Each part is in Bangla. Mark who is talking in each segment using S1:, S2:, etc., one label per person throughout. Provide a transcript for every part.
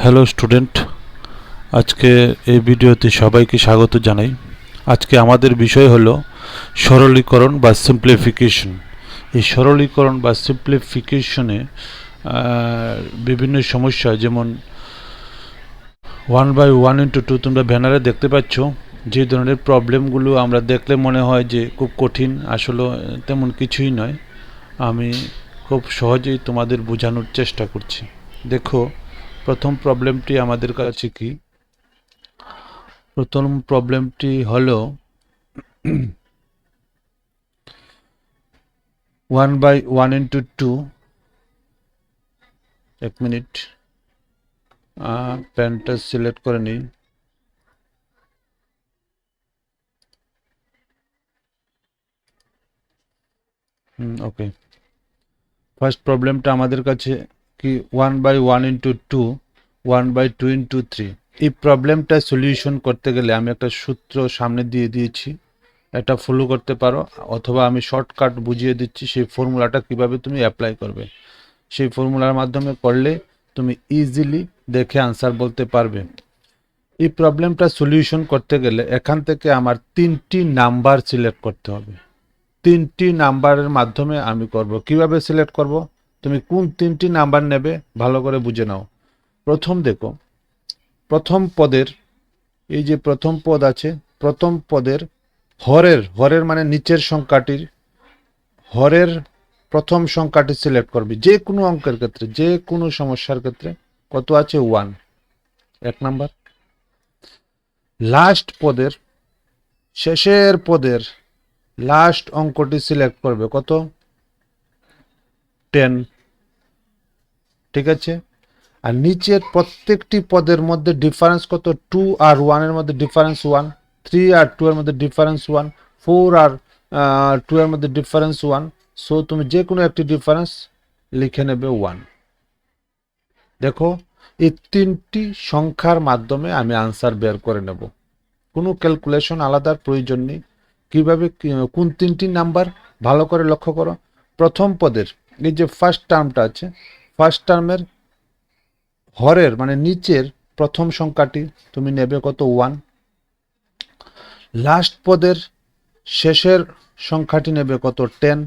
S1: হ্যালো স্টুডেন্ট, আজকে এই ভিডিওতে সবাইকে স্বাগত জানাই। আজকে আমাদের বিষয় হলো সরলীকরণ বা সিম্পলিফিকেশন। এই সরলীকরণ বা সিম্পলিফিকেশনে বিভিন্ন সমস্যা, যেমন 1/1 × 2 তোমরা ব্যানারে দেখতে পাচ্ছ। যে ধরনের প্রবলেমগুলো আমরা দেখলে মনে হয় যে খুব কঠিন, আসলে তেমন কিছুই নয়। আমি খুব সহজেই তোমাদের বোঝানোর চেষ্টা করছি। দেখো, প্রথম প্রবলেমটি আমাদের কাছে কি? প্রথম প্রবলেমটি হলো 1/1 × 2। এক মিনিট, প্যানটা সিলেক্ট করে নিই। ওকে, ফার্স্ট প্রবলেমটা আমাদের কাছে কি? 1/1 × 2, 1/2 × 3। এই প্রবলেমটা সলিউশন করতে গেলে আমি একটা সূত্র সামনে দিয়ে দিয়েছি, এটা ফলো করতে পারো, অথবা আমি শর্টকাট বুঝিয়ে দিচ্ছি সেই ফর্মুলাটা কিভাবে তুমি অ্যাপ্লাই করবে। সেই ফর্মুলার মাধ্যমে করলে তুমি ইজিলি দেখে আনসার বলতে পারবে। এই প্রবলেমটা সলিউশন করতে গেলে এখান থেকে আমার 3টি নাম্বার সিলেক্ট করতে হবে। 3টি নাম্বারের মাধ্যমে আমি করব। কিভাবে সিলেক্ট করব? তুমি কোন 3টি নাম্বার নেবে ভালো করে বুঝে নাও। প্রথম দেখো, প্রথম পদের এই যে প্রথম পদ আছে, প্রথম পদের হরের মানে নিচের সংখ্যাটির হরের প্রথম সংখ্যাটি সিলেক্ট করবি। যে কোনো অঙ্কের ক্ষেত্রে, যে কোনো সমস্যার ক্ষেত্রে কত আছে? 1, এক নাম্বার। লাস্ট পদের শেষের পদের লাস্ট অঙ্কটি সিলেক্ট করবে। কত? 10। ঠিক আছে। আর নিচের প্রত্যেকটি পদের মধ্যে ডিফারেন্স কত? 2 আর 1 এর মধ্যে ডিফারেন্স 1, 3 আর 2 এর মধ্যে ডিফারেন্স 1, 4 আর 2 এর মধ্যে ডিফারেন্স 1। সো তুমি যে কোনো একটি ডিফারেন্স লিখে নেবে 1। দেখো, এই 3টি সংখ্যার মাধ্যমে আমি আনসার বের করে নেব। কোনো ক্যালকুলেশন আলাদার প্রয়োজন নেই। কিভাবে, কোন 3টি নাম্বার ভালো করে লক্ষ্য করো। প্রথম পদের এই যে ফার্স্ট টার্মটা আছে, ফার্স্ট টার্মের হরের মানে নিচের প্রথম সংখ্যাটি তুমি নেবে কত? 1। লাস্ট পদের শেষের সংখ্যাটি নেবে কত? 10।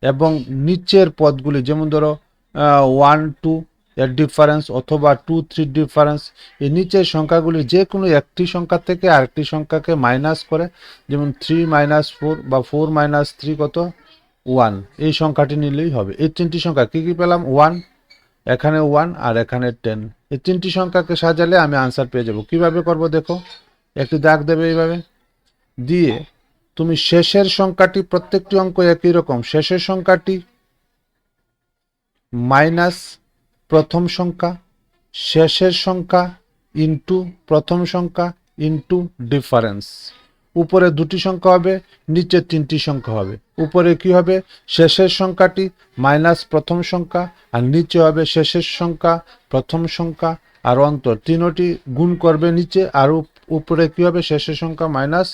S1: এবং নিচের পদগুলি, যেমন ধরো 1, 2 এর ডিফারেন্স, অথবা 2, 3 ডিফারেন্স, এই নিচের সংখ্যাগুলি যে কোনো একটি সংখ্যা থেকে আরেকটি সংখ্যাকে মাইনাস করে, যেমন 3 - 4 বা 4 - 3 কত? 1। এই সংখ্যাটি নিলেই হবে। এই 3টি সংখ্যা কি কি পেলাম? 1, এখানে 1 আর এখানে 10। এই 3টি সংখ্যাকে সাজালে আমি আনসার পেয়ে যাব। কিভাবে করব দেখো, একটি দাগ দেবে এইভাবে দিয়ে, তুমি শেষের সংখ্যাটি, প্রত্যেকটি অঙ্ক একই রকম, শেষের সংখ্যাটি মাইনাস প্রথম সংখ্যা, শেষের সংখ্যা ইনটু প্রথম সংখ্যা ইনটু ডিফারেন্স। উপরে দুটি সংখ্যা হবে, নিচে 3টি সংখ্যা হবে। উপরে কি হবে? শেষের সংখ্যাটি মাইনাস প্রথম সংখ্যা, আর নিচে হবে শেষের সংখ্যা, প্রথম সংখ্যা আর অন্তর। তিনটি গুণ করবে নিচে, আর উপরে কি হবে? শেষের সংখ্যা মাইনাস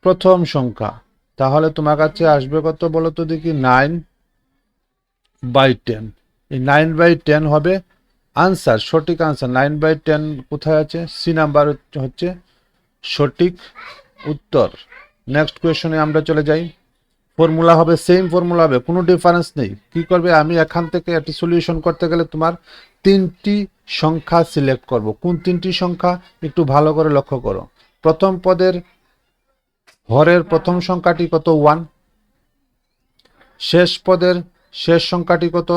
S1: প্রথম সংখ্যা। তাহলে তোমার কাছে আসবে কত বলো তো দেখি? 9/10। এই 9/10 হবে আনসার, সঠিক আনসার। 9/10 কোথায় আছে? সি নাম্বার হচ্ছে সঠিক উত্তর। নেক্সট কোয়েশনে আমরা চলে যাই। ফর্মুলা হবে সেম ফর্মুলা হবে, কোনো ডিফারেন্স নেই। কি করবে? আমি এখান থেকে একটি সলিউশন করতে গেলে তোমার 3টি সংখ্যা সিলেক্ট করব। কোন 3টি সংখ্যা একটু ভালো করে লক্ষ্য করো। প্রথম পদের হরের প্রথম সংখ্যাটি কত? 1। শেষ পদের শেষ সংখ্যাটি কত?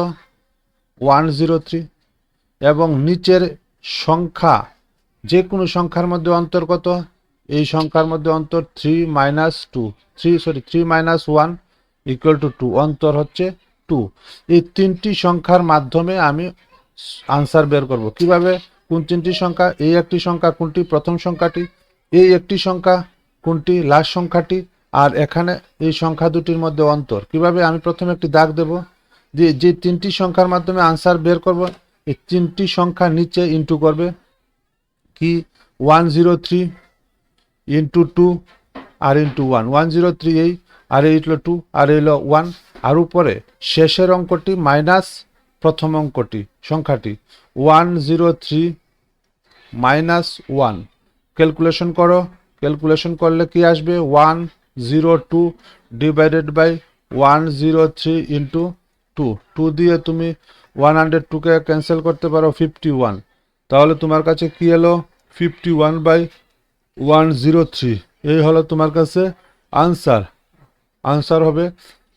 S1: 103। এবং নিচের সংখ্যা, যে কোনো সংখ্যার মধ্যে অন্তর কত? এই সংখ্যার মধ্যে অন্তর 3 - 1 = 2, অন্তর হচ্ছে 2। এই 3টি সংখ্যার মাধ্যমে আমি আনসার বের করব। কিভাবে? কোন 3টি সংখ্যা? এই একটি সংখ্যা কোনটি? প্রথম সংখ্যাটি। এই একটি সংখ্যা কোনটি? লাস্ট সংখ্যাটি। আর এখানে এই সংখ্যা দুটির মধ্যে অন্তর। কিভাবে? আমি প্রথমে একটি দাগ দেব, যে 3টি সংখ্যার মাধ্যমে আনসার বের করব, এই 3টি সংখ্যা নিচে ইনটু করবে। কি? 103 ইনটু 2 আর ইনটু 1। 103 এই, আর এই হলো 2, আর এই হলো 1। আর উপরে শেষের অঙ্কটি মাইনাস প্রথম অঙ্কটি সংখ্যাটি 103 মাইনাস 1 ক্যালকুলেশন করো। ক্যালকুলেশন করলে কি আসবে 102 ডিভাইডেড বাই 103 ইন্টু 2 2 দিয়ে তুমি 102কে ক্যান্সেল করতে পারো 51, তাহলে তোমার কাছে কি এলো 51 বাই 103। এই হলো তোমার কাছে আনসার। আনসার হবে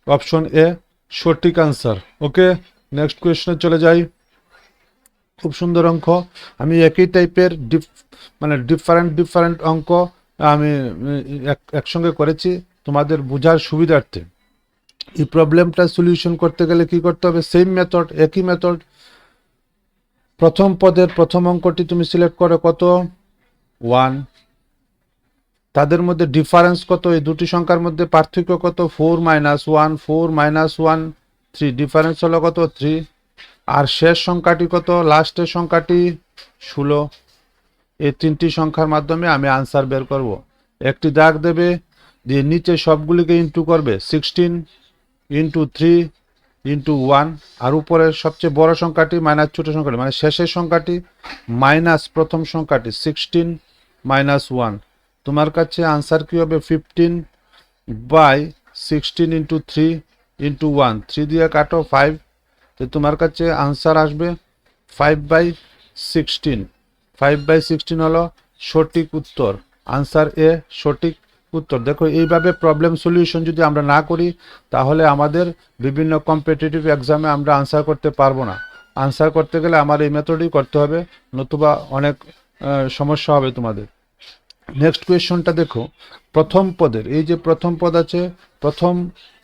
S1: অপশন এ সঠিক আনসার। ওকে, নেক্সট কোয়েশ্চনে চলে যাই। খুব সুন্দর অঙ্ক, আমি একই টাইপের মানে ডিফারেন্ট অঙ্ক আমি একসঙ্গে করেছি তোমাদের বোঝার সুবিধার্থে। এই প্রবলেমটা সলিউশন করতে গেলে কি করতে হবে, সেম মেথড, একই মেথড। প্রথম পদের প্রথম অঙ্কটি তুমি সিলেক্ট করো, কত 1, তাদের মধ্যে ডিফারেন্স কত, এই দুটি সংখ্যার মধ্যে পার্থক্য কত 4 মাইনাস 1, 4 মাইনাস 1 3, ডিফারেন্স হলো কত 3। আর শেষ সংখ্যাটি কত, লাস্টের সংখ্যাটি 16। এই তিনটি সংখ্যার মাধ্যমে আমি আনসার বের করব। একটি দাগ দেবে, দিয়ে নিচে সবগুলিকে ইন্টু করবে 16 ইন্টু 3 ইন্টু 1, আর উপরে সবচেয়ে বড় সংখ্যাটি মাইনাস ছোট সংখ্যাটি মানে শেষের সংখ্যাটি মাইনাস প্রথম সংখ্যাটি 16 মাইনাস 1। তোমার কাছে আনসার কি হবে 15 বাই 16 ইন্টু 3 ইন্টু 1, 3 দিয়ে কাটো 5, তো তোমার কাছে আনসার আসবে 5/16। 5/16 হলো সঠিক উত্তর, আনসার এ সঠিক উত্তর। দেখো, এইভাবে প্রবলেম সলিউশন যদি আমরা না করি তাহলে আমাদের বিভিন্ন কম্পিটিটিভ এক্সামে আমরা আনসার করতে পারবো না। আনসার করতে গেলে আমার এই মেথডই করতে হবে, নতুবা অনেক সমস্যা হবে তোমাদের। নেক্সট কোয়েশ্চনটা দেখো, প্রথম পদের এই যে প্রথম পদ আছে, প্রথম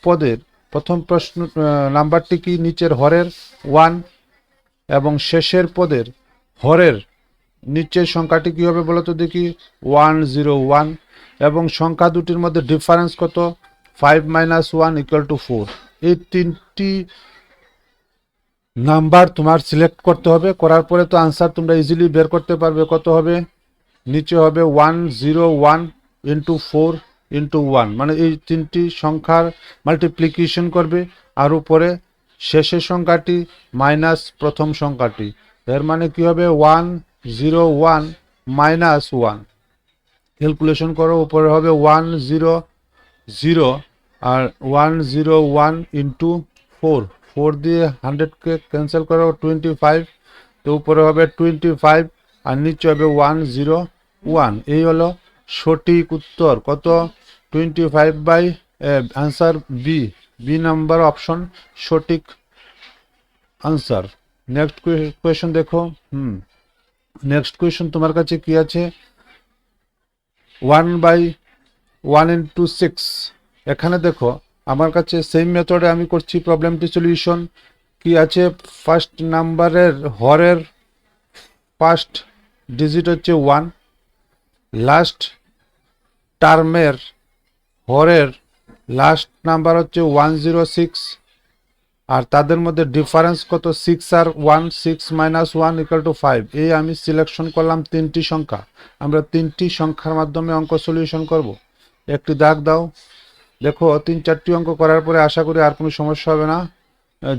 S1: পদের প্রথম প্রশ্ন নাম্বারটি কি, নিচের হরের 1 এবং শেষের পদের হরের নিচের সংখ্যাটি কী হবে বলো তো দেখি 101, এবং সংখ্যা দুটির মধ্যে ডিফারেন্স কত 5 মাইনাস 1 ইকুয়াল টু 4। এই তিনটি নাম্বার তোমার সিলেক্ট করতে হবে, করার পরে তো আনসার তোমরা ইজিলি বের করতে পারবে। কত হবে, নিচে হবে 101 ইন্টু 4 ইন্টু 1, মানে এই তিনটি সংখ্যার মাল্টিপ্লিকেশন করবে, আর উপরে শেষের সংখ্যাটি মাইনাস প্রথম সংখ্যাটি, এর মানে কি হবে 101 মাইনাস 1। ক্যালকুলেশন করো, উপরে হবে 100 আর 101 ইন্টু 4, 4 দিয়ে 100কে ক্যান্সেল করো 25, তো উপরে হবে 25 আর নিচে হবে 101। এই হলো সঠিক উত্তর, কত 25 by answer B, B number option সঠিক আনসার। নেক্সট কোয়েশ্চন দেখো, নেক্সট কোয়েশ্চন তোমার কাছে কি আছে 1/1 ইন্টু 6। এখানে দেখো আমার কাছে সেম মেথডে আমি করছি প্রবলেমটি সলিউশন। কি আছে, ফার্স্ট নাম্বারের হরের ফার্স্ট ডিজিট হচ্ছে 1, লাস্ট টার্মের হরের লাস্ট নাম্বার হচ্ছে 106, আর তাদের মধ্যে ডিফারেন্স কত 6 আর 1, 6 মাইনাস 1 ইকুয়াল টু 5। এই আমি সিলেকশন করলাম তিনটি সংখ্যা, আমরা তিনটি সংখ্যার মাধ্যমে অঙ্ক সলিউশন করব। একটি দাগ দাও। দেখো 3-4টি অঙ্ক করার পরে আশা করি আর কোনো সমস্যা হবে না,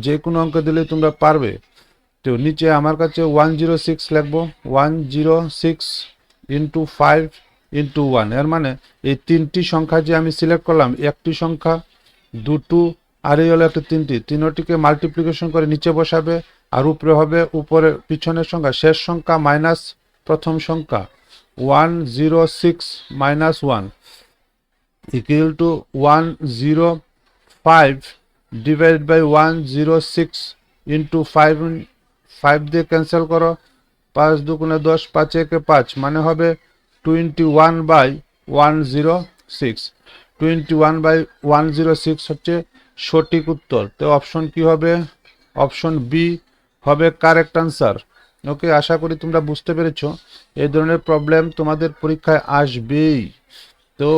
S1: যে কোনো অঙ্ক দিলেই তোমরা পারবে। তো নিচে আমার কাছে 106 লিখবো, 106 ইন্টু 5 ইন্টু 1, এর মানে এই তিনটি সংখ্যা যে আমি সিলেক্ট করলাম, একটি সংখ্যা, দুটো, আর এই হলো একটা তিনটি, তিনটিকে মাল্টিপ্লিকেশন করে নিচে বসাবে, আর উপরে হবে উপরে পিছনের সংখ্যা, শেষ সংখ্যা মাইনাস প্রথম সংখ্যা 106 minus 1 equal to 105 divide by 106 into 5 দিয়ে ক্যান্সেল করো, 5 দুগুণে 10, 5 একে 5, মানে হবে 21/106। 21/106 হচ্ছে সঠিক উত্তর। তো অপশন কি হবে, অপশন বি হবে কারেক্ট আনসার। ওকে, আশা করি তোমরা বুঝতে পেরেছো, এই ধরনের প্রবলেম তোমাদের পরীক্ষায় আসবেই, তো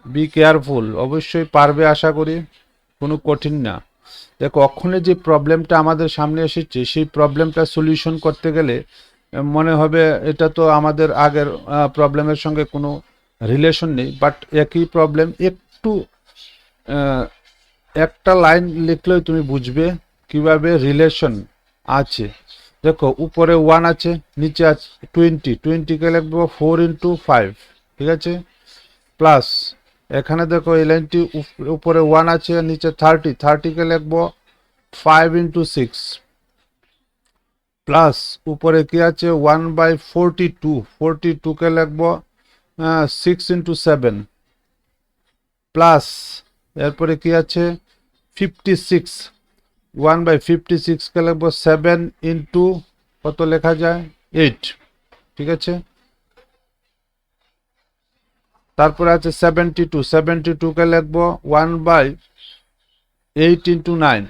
S1: বি কেয়ারফুল, অবশ্যই পারবে আশা করি, কোনো কঠিন না। দেখো অক্ষণে যে প্রবলেমটা আমাদের সামনে এসেছে, সেই প্রবলেমটা সলিউশন করতে গেলে মনে হবে এটা তো আমাদের আগের প্রবলেমের সঙ্গে কোনো রিলেশন নেই, বাট একই প্রবলেম, একটু একটা লাইন লিখলেই তুমি বুঝবে কিভাবে রিলেশন আছে। দেখো উপরে 1 আছে, নিচে আছে 20, 20 কে লিখবো 4 ইন্টু 5, ঠিক আছে, প্লাস এখানে দেখো এই লাইনটি উপরে 1 আছে, নিচে 30, 30 কে লিখবো 5 ইন্টু 6, প্লাস উপরে কি আছে 1/42, 42 কে লিখবো 6 ইন্টু 7, প্লাস এরপরে কি আছে 56, 1/56 কে লিখবো 7 ইন্টু কত লেখা যায় 8, ঠিক আছে। তারপরে আছে 72, 72 কে লিখবো 1/8 ইন্টু 9,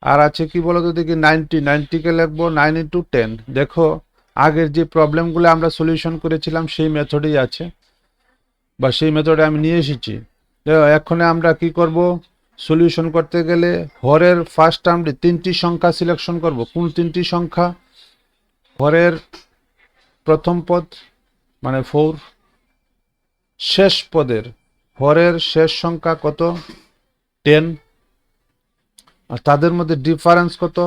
S1: আর আছে কি বলতো দেখি 90, 90 কে লিখবো 9 ইন্টু 10। দেখো আগের যে প্রবলেমগুলো আমরা সলিউশন করেছিলাম সেই মেথডেই আছে, বা সেই মেথডে আমি নিয়ে এসেছি। এখন আমরা কি করব, সলিউশন করতে গেলে হরের ফার্স্ট টার্মে 3টি সংখ্যা সিলেকশন করব। কোন 3টি সংখ্যা? হরের প্রথম পদ মানে 4, শেষ পদের হরের শেষ সংখ্যা কত 10, আর তাদের মধ্যে ডিফারেন্স কত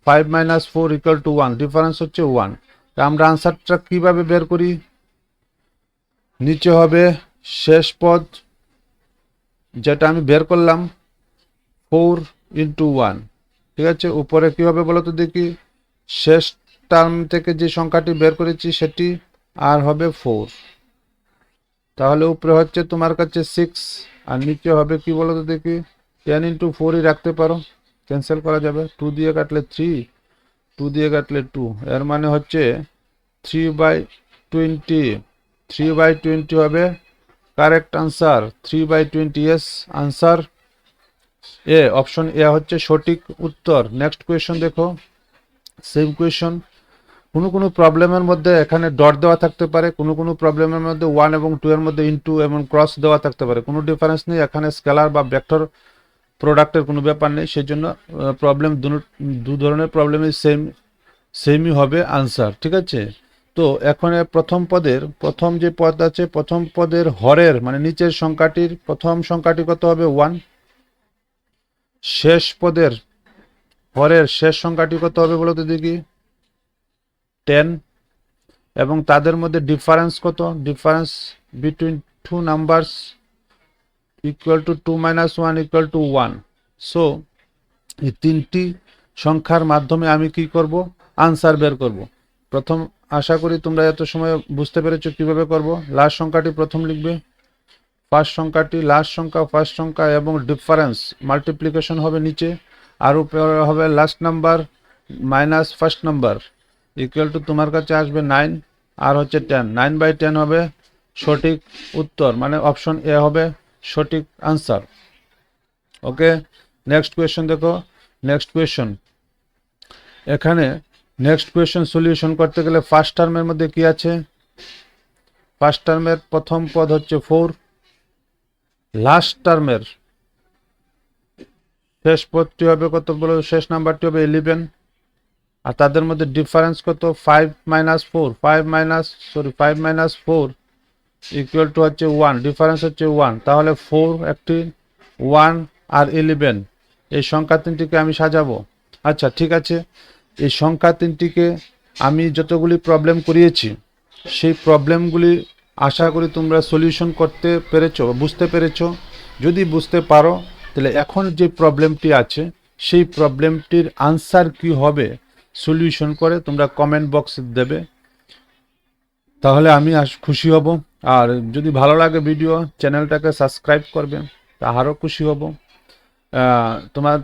S1: 5 - 4 = 1, ডিফারেন্স হচ্ছে 1। আমরা আনসারটা কিভাবে বের করি? নিচে হবে শেষ পদ, যেটা আমি বের করলাম 4 ইন্টু 1, ঠিক আছে। উপরে কি হবে বলো তো দেখি, শেষ টার্ম থেকে যে সংখ্যাটি বের করেছি সেটি আর হবে 4, তাহলে উপরে হচ্ছে তোমার কাছে 6, আর নিচে হবে কি বলো তো দেখি 10 ইন্টু 4ই রাখতে পারো, ক্যান্সেল করা যাবে, 2 দিয়ে কাটলে 3, 2 দিয়ে কাটলে 2, এর মানে হচ্ছে 3/20, 3/20 হবে correct answer, 3/20, yes answer A, option A হচ্ছে সঠিক উত্তর। নেক্সট কোয়েশ্চন দেখো, সেম কোয়েশ্চন। কোনো প্রবলেমের মধ্যে এখানে ডট দেওয়া থাকতে পারে, কোনো প্রবলেমের মধ্যে 1 এবং 2 এর মধ্যে ইনটু এবং ক্রস দেওয়া থাকতে পারে, কোনো ডিফারেন্স নেই, এখানে স্কেলার বা ভেক্টর প্রোডাক্টের কোনো ব্যাপার নেই, সেই জন্য প্রবলেম দু ধরনের প্রবলেমই সেমই হবে আনসার, ঠিক আছে। তো এখন প্রথম পদের প্রথম যে পদ আছে, প্রথম পদের হরের মানে নিচের সংখ্যাটির প্রথম সংখ্যাটি কত হবে 1, শেষ পদের হরের শেষ সংখ্যাটি কত হবে বলো তো দেখি 10, এবং তাদের মধ্যে ডিফারেন্স কত, difference between two numbers equal to 2 - 1 = 1। So এই 3টি সংখ্যার মাধ্যমে আমি কি করব, আনসার বের করব। প্রথম আশা করি তোমরা এত সময় বুঝতে পেরেছো কিভাবে করব। লাস্ট সংখ্যাটি প্রথম লিখবে, ফার্স্ট সংখ্যাটি লাস্ট সংখ্যা, ফার্স্ট সংখ্যা এবং ডিফারেন্স মাল্টিপ্লিকেশন হবে নিচে, আর উপরে হবে last number minus first number equal to তোমার কাছে আসবে 9 আর হচ্ছে 10, 9/10 হবে সঠিক উত্তর, মানে অপশন এ হবে সঠিক আনসার। ওকে, নেক্সট কোয়েশ্চন দেখো। নেক্সট কোয়েশ্চন, এখানে নেক্সট কোয়েশ্চন সলিউশন করতে গেলে ফার্স্ট টার্মের মধ্যে কি আছে, ফার্স্ট টার্মের প্রথম পদ হচ্ছে 4, লাস্ট টার্মের শেষ পদটি হবে কত বলো, শেষ নাম্বারটি হবে 11, আর তাদের মধ্যে ডিফারেন্স কত 5 - 4, 5 - 4 ইকুয়াল টু হচ্ছে 1, ডিফারেন্স হচ্ছে 1, তাহলে 4 একটি, 1 আর 11 এই সংখ্যা তিনটিকে আমি সাজাবো। আচ্ছা ঠিক আছে, এই সংখ্যা তিনটিকে আমি যতগুলি প্রবলেম করিয়েছি সেই প্রবলেমগুলি আশা করি তোমরা সলিউশন করতে পেরেছো, বুঝতে পেরেছো। যদি বুঝতে পারো তাহলে এখন যে প্রবলেমটি আছে সেই প্রবলেমটির আনসার কি হবে সলিউশন করে তোমরা কমেন্ট বক্সে দেবে, তাহলে আমি খুশি হব। আর যদি ভালো লাগে ভিডিও, চ্যানেলটাকে সাবস্ক্রাইব করবে, তা আরও খুশি হব।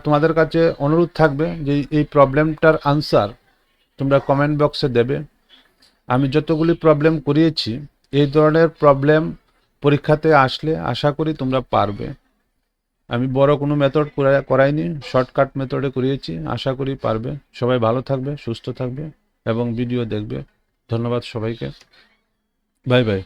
S1: তোমাদের কাছে অনুরোধ থাকবে যে এই প্রবলেমটার আনসার তোমরা কমেন্ট বক্সে দেবে। আমি যতগুলি প্রবলেম করিয়েছি এই ধরনের প্রবলেম পরীক্ষাতে আসলে আশা করি তোমরা পারবে। আমি বড় কোনো মেথড করাইনি, শর্টকাট মেথডে করিয়েছি, আশা করি পারবে। সবাই ভালো থাকবে, সুস্থ থাকবে এবং ভিডিও দেখবে। ধন্যবাদ সবাইকে, বাই বাই।